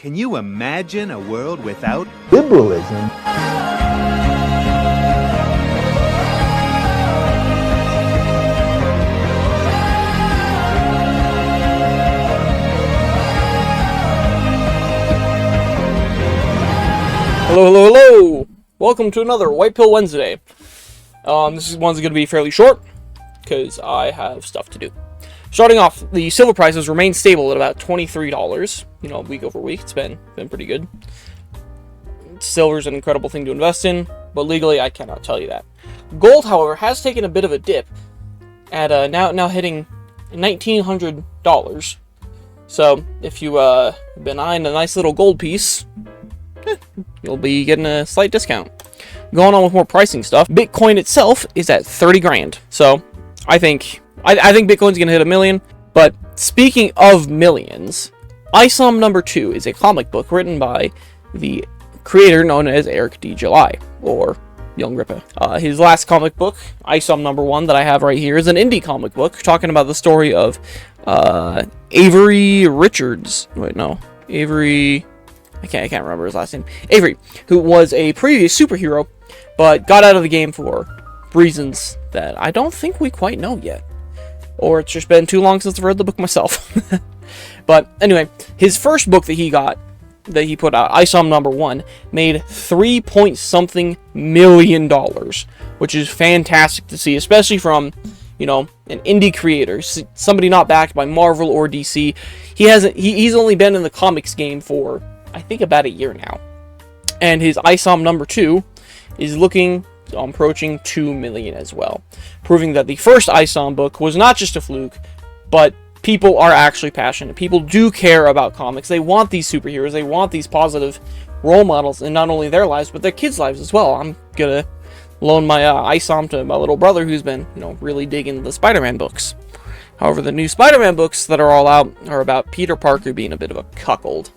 Can you imagine a world without liberalism? Hello, hello, hello! Welcome to another Whitepill Wednesday. This one's going to be fairly short, because I have stuff to do. Starting off, the silver prices remain stable at about $23, week over week. It's been pretty good. Silver's an incredible thing to invest in, but legally I cannot tell you that. Gold, however, has taken a bit of a dip at now hitting $1,900. So, if you been eyeing a nice little gold piece, you'll be getting a slight discount. Going on with more pricing stuff, Bitcoin itself is at 30 grand. So, I think Bitcoin's gonna hit $1 million. But speaking of millions, ISOM number 2 is a comic book written by the creator known as Eric D. July, or Young Ripper. His last comic book, ISOM number 1, that I have right here, is an indie comic book talking about the story of Avery Richards. Wait, no, Avery. I can't remember his last name. Avery, who was a previous superhero, but got out of the game for reasons that I don't think we quite know yet. Or it's just been too long since I've read the book myself. But anyway, his first book that he put out, ISOM number 1, made $3-point-something million, which is fantastic to see, especially from, an indie creator, somebody not backed by Marvel or DC. He's only been in the comics game for, I think, about a year now. And his ISOM number 2 is approaching 2 million as well, proving that the first ISOM book was not just a fluke, but people are actually passionate. People do care about comics. They want these superheroes. They want these positive role models in not only their lives, but their kids' lives as well. I'm gonna loan my ISOM to my little brother, who's been, really digging the Spider-Man books. However, the new Spider-Man books that are all out are about Peter Parker being a bit of a cuckold.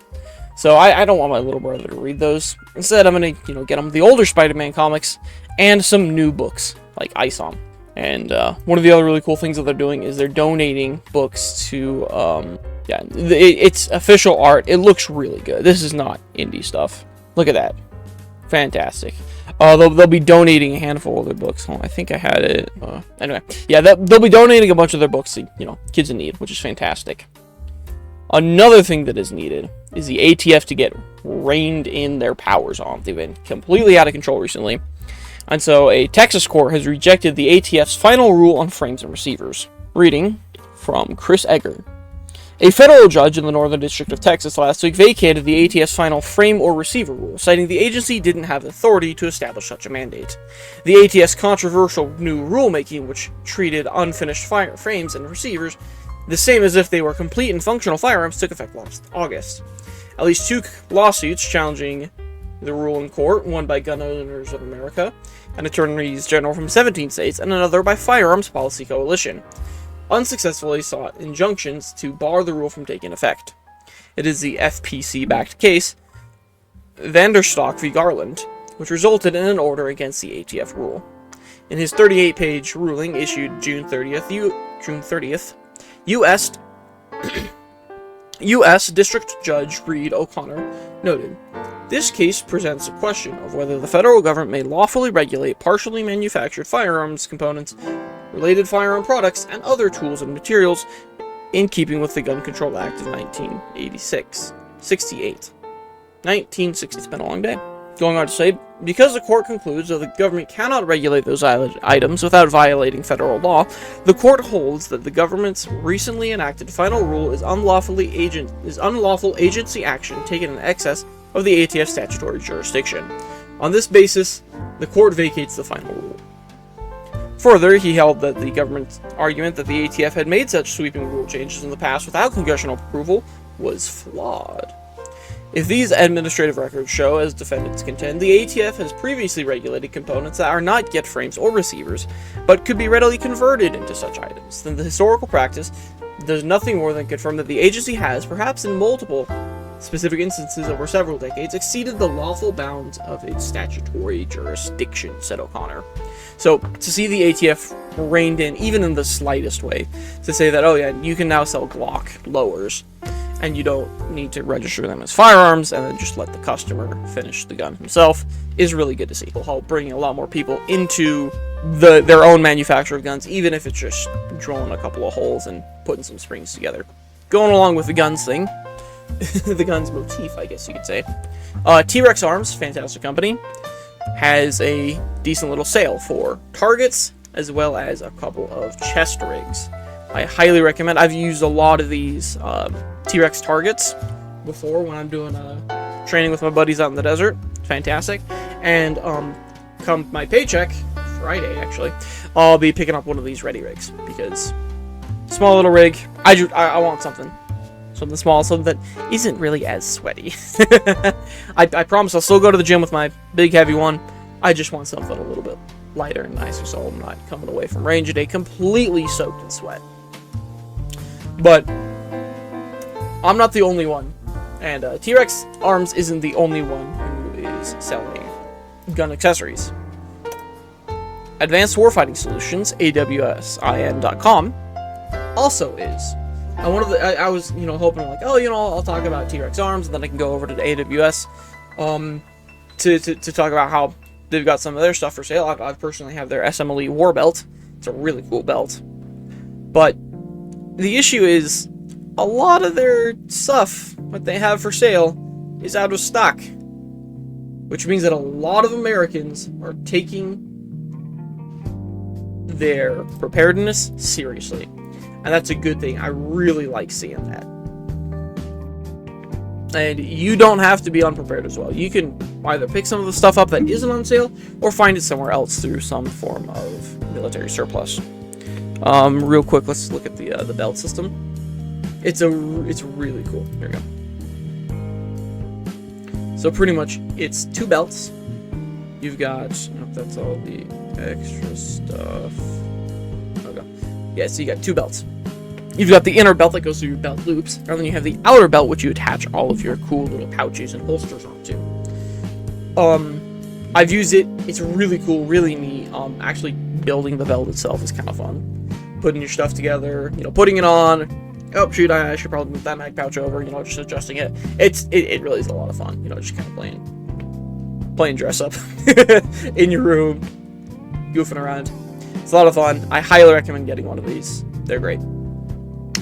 So I don't want my little brother to read those. Instead, I'm going to, get him the older Spider-Man comics and some new books, like ISOM. And one of the other really cool things that they're doing is they're donating books to, it's official art. It looks really good. This is not indie stuff. Look at that. Fantastic. They'll be donating a handful of their books. I think I had it. Anyway, yeah, they'll be donating a bunch of their books to, kids in need, which is fantastic. Another thing that is needed is the ATF to get reined in their powers on. They've been completely out of control recently. And so a Texas court has rejected the ATF's final rule on frames and receivers. Reading from Chris Egger. A federal judge in the Northern District of Texas last week vacated the ATF's final frame or receiver rule, citing the agency didn't have authority to establish such a mandate. The ATF's controversial new rulemaking, which treated unfinished frames and receivers the same as if they were complete and functional firearms, took effect last August. At least 2 lawsuits challenging the rule in court, one by Gun Owners of America and attorneys general from 17 states, and another by Firearms Policy Coalition, unsuccessfully sought injunctions to bar the rule from taking effect. It is the FPC-backed case, Vanderstock v. Garland, which resulted in an order against the ATF rule. In his 38-page ruling issued June 30th, U.S. District Judge Reed O'Connor noted, "This case presents a question of whether the federal government may lawfully regulate partially manufactured firearms components, related firearm products, and other tools and materials in keeping with the Gun Control Act of 1968. 1960. It's been a long day." Going on to say, because the court concludes that the government cannot regulate those items without violating federal law, the court holds that the government's recently enacted final rule is unlawful agency action taken in excess of the ATF statutory jurisdiction. On this basis, the court vacates the final rule. Further, he held that the government's argument that the ATF had made such sweeping rule changes in the past without congressional approval was flawed. If these administrative records show, as defendants contend, the ATF has previously regulated components that are not yet frames or receivers, but could be readily converted into such items, then the historical practice does nothing more than confirm that the agency has, perhaps in multiple specific instances over several decades, exceeded the lawful bounds of its statutory jurisdiction, said O'Connor. So, to see the ATF reined in, even in the slightest way, to say that, oh yeah, you can now sell Glock lowers, and you don't need to register them as firearms and then just let the customer finish the gun himself, is really good to see. It'll help bring a lot more people into their own manufacture of guns, even if it's just drilling a couple of holes and putting some springs together. Going along with the guns thing, the guns motif, I guess you could say, Trex Arms, fantastic company, has a decent little sale for targets as well as a couple of chest rigs. I highly recommend. I've used a lot of these Trex targets before when I'm doing training with my buddies out in the desert. Fantastic. And come my paycheck, Friday actually, I'll be picking up one of these ready rigs, because small little rig, I want something small, something that isn't really as sweaty. I promise I'll still go to the gym with my big heavy one. I just want something a little bit lighter and nicer, so I'm not coming away from range today completely soaked in sweat. But I'm not the only one, and Trex Arms isn't the only one who is selling gun accessories. Advanced Warfighting Solutions, AWSIN.com, also is. I was, hoping like, I'll talk about Trex Arms, and then I can go over to the AWS, to talk about how they've got some of their stuff for sale. I personally have their SMLE War Belt. It's a really cool belt. But the issue is, a lot of their stuff, what they have for sale, is out of stock. Which means that a lot of Americans are taking their preparedness seriously. And that's a good thing. I really like seeing that. And you don't have to be unprepared as well. You can either pick some of the stuff up that isn't on sale, or find it somewhere else through some form of military surplus. Real quick, let's look at the belt system. It's really cool. Here we go. So pretty much, it's two belts. You've got, that's all the extra stuff. Okay. Yeah, so you got two belts. You've got the inner belt that goes through your belt loops, and then you have the outer belt, which you attach all of your cool little pouches and holsters onto. I've used it. It's really cool, really neat. Actually, building the belt itself is kind of fun. Putting your stuff together, putting it on. Oh shoot, I should probably move that mag pouch over. Just adjusting it. It really is a lot of fun. Just kind of playing dress up in your room, goofing around. It's a lot of fun. I highly recommend getting one of these. They're great.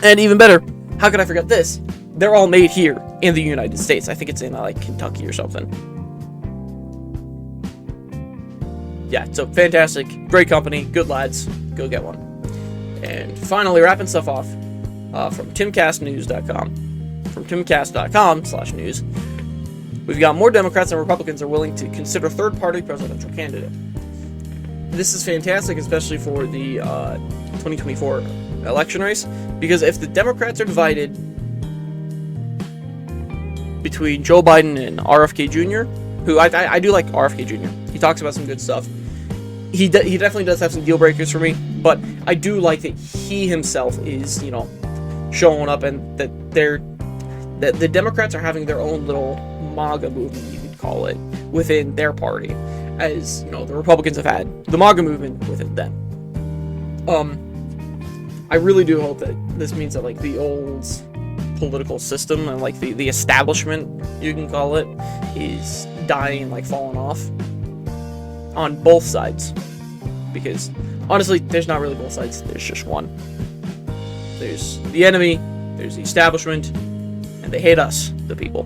And even better, how could I forget this? They're all made here in the United States. I think it's in like Kentucky or something. Yeah, so fantastic, great company, good lads. Go get one. And finally, wrapping stuff off from timcastnews.com. From timcast.com/news. We've got more Democrats and Republicans are willing to consider third-party presidential candidate. This is fantastic, especially for the 2024 election race, because if the Democrats are divided between Joe Biden and RFK Jr., who I do like RFK Jr. He talks about some good stuff. He definitely does have some deal breakers for me, but I do like that he himself is, showing up, and that the Democrats are having their own little MAGA movement, you could call it, within their party, as the Republicans have had the MAGA movement within them. I really do hope that this means that like the old political system and like the establishment, you can call it, is dying and like falling off on both sides, because honestly, there's not really both sides. There's just one. There's the enemy, there's the establishment, and they hate us, the people.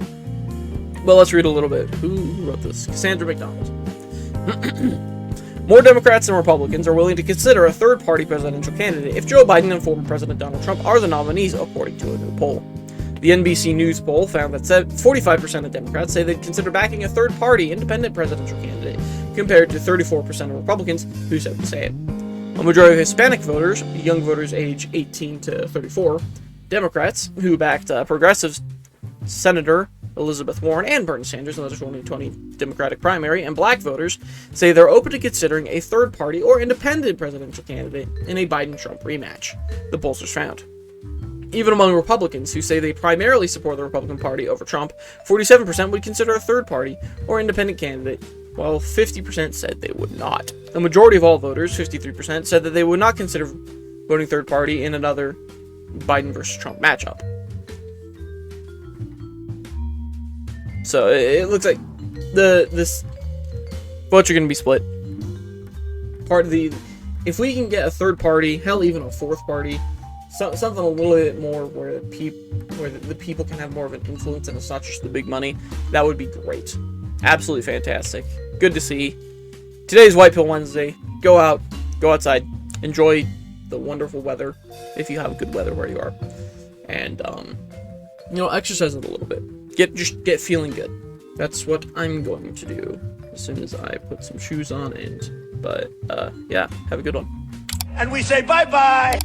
Well, let's read a little bit. Who wrote this? Cassandra McDonald. More Democrats and Republicans are willing to consider a third-party presidential candidate if Joe Biden and former President Donald Trump are the nominees, according to a new poll. The NBC News poll found that 45% of Democrats say they'd consider backing a third-party independent presidential candidate, compared to 34% of Republicans who said the same. A majority of Hispanic voters, young voters age 18 to 34, Democrats, who backed progressive Senator Elizabeth Warren and Bernie Sanders in the 2020 Democratic primary, and black voters say they're open to considering a third-party or independent presidential candidate in a Biden-Trump rematch, the pollsters found. Even among Republicans, who say they primarily support the Republican Party over Trump, 47% would consider a third-party or independent candidate, while 50% said they would not. The majority of all voters, 53%, said that they would not consider voting third-party in another Biden versus Trump matchup. So it looks like this votes are going to be split. Part of the, if we can get a third party, hell, even a fourth party, something a little bit more where the people can have more of an influence and it's not just the big money, that would be great. Absolutely fantastic. Good to see. Today's Whitepill Wednesday. Go out, go outside, enjoy the wonderful weather if you have good weather where you are, and exercise it a little bit. Just get feeling good. That's what I'm going to do as soon as I put some shoes on. But yeah, have a good one. And we say bye-bye.